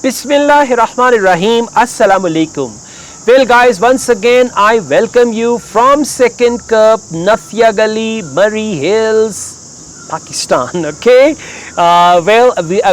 Bismillahirrahmanirrahim. Assalamu alaikum. Well guys, once again I welcome you from Second Cup, Nathia Gali, Murray Hills, Pakistan. Okay,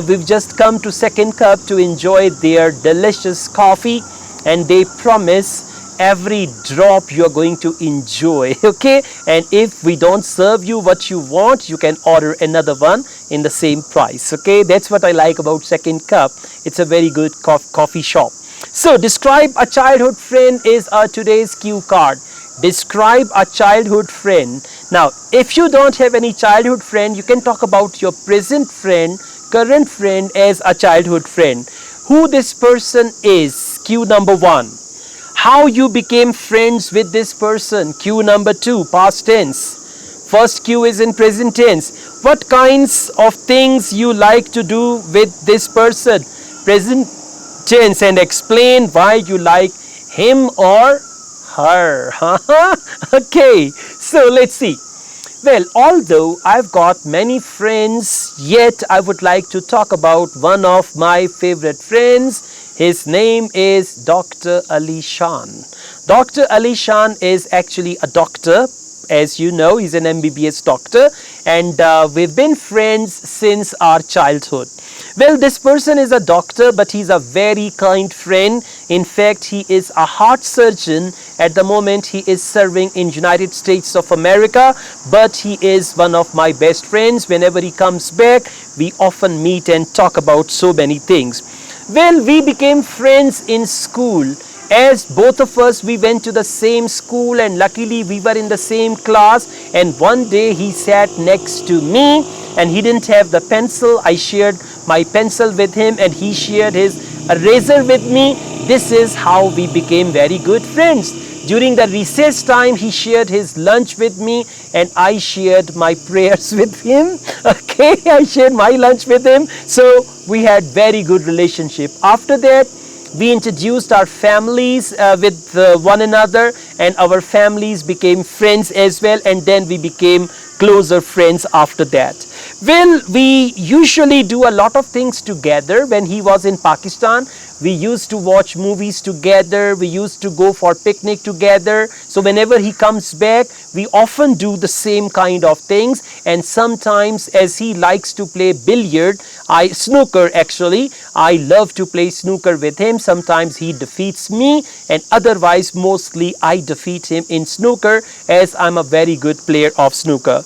we've just come to Second Cup to enjoy their delicious coffee, and they promise every drop you are going to enjoy. Okay, and if we don't serve you what you want, you can order another one in the same price. Okay, that's what I like about Second Cup. It's a very good coffee shop. So describe a childhood friend is today's cue card. Describe a childhood friend. Now if you don't have any childhood friend, you can talk about your present friend, current friend as a childhood friend. Who this person is, cue number 1. How you became friends with this person, cue number 2, past tense. First cue is in present tense. What kinds of things you like to do with this person, present tense, and explain why you like him or her. Okay, so let's see. Well, although I've got many friends, yet I would like to talk about one of my favorite friends. His name is Dr. Ali Shan. Dr. Ali Shan is actually a doctor. As you know, he's an MBBS doctor, and we've been friends since our childhood. Well, this person is a doctor, but he's a very kind friend. In fact, he is a heart surgeon. At the moment, he is serving in United States of America, but he is one of my best friends. Whenever he comes back, we often meet and talk about so many things. Well, we became friends in school. As both of us, we went to the same school, and luckily we were in the same class, and one day he sat next to me and he didn't have the pencil. I shared my pencil with him and he shared his eraser with me. This is how we became very good friends. During the recess time, he shared his lunch with me and I shared my prayers with him. Okay, I shared my lunch with him. So we had very good relationship. After that, we introduced our families with one another, and our families became friends as well, and then we became closer friends after that. Well, we usually do a lot of things together. When he was in Pakistan, we used to watch movies together, we used to go for picnic together. So whenever he comes back, we often do the same kind of things, and sometimes, as he likes to play billiard, snooker actually, I love to play snooker with him. Sometimes he defeats me, and otherwise mostly I defeat him in snooker, as I'm a very good player of snooker.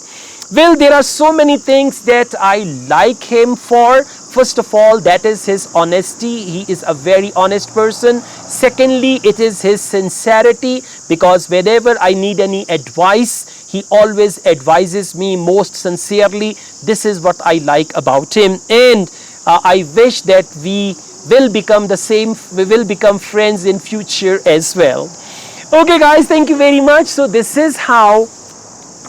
Well, there are so many things that I like him for. First of all, that is his honesty. He is a very honest person. Secondly, it is his sincerity, because whenever I need any advice, he always advises me most sincerely. This is what I like about him, and I wish that we will become friends in future as well. Okay guys, thank you very much. So this is how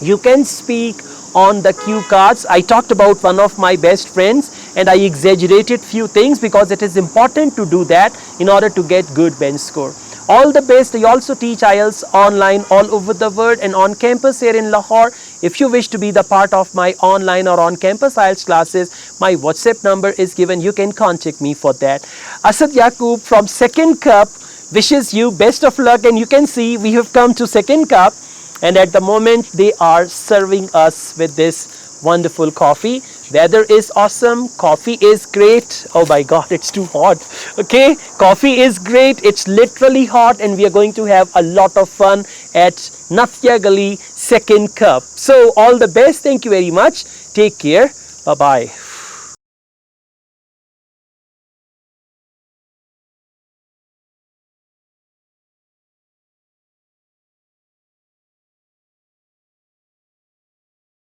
you can speak on the cue cards. I talked about one of my best friends and I exaggerated few things because it is important to do that in order to get good bench score. All the best. I also teach Ielts online all over the world and on campus here in Lahore. If you wish to be the part of my online or on campus Ielts classes, my WhatsApp number is given. You can contact me for that. Asad Yaqub from Second Cup wishes you best of luck, and you can see we have come to Second Cup, and at the moment they are serving us with this wonderful coffee. Weather is awesome, coffee is great. Oh my god, it's too hot. Okay, coffee is great, it's literally hot, and we are going to have a lot of fun at Nathia Gali Second Cup. So all the best, thank you very much, take care, bye bye.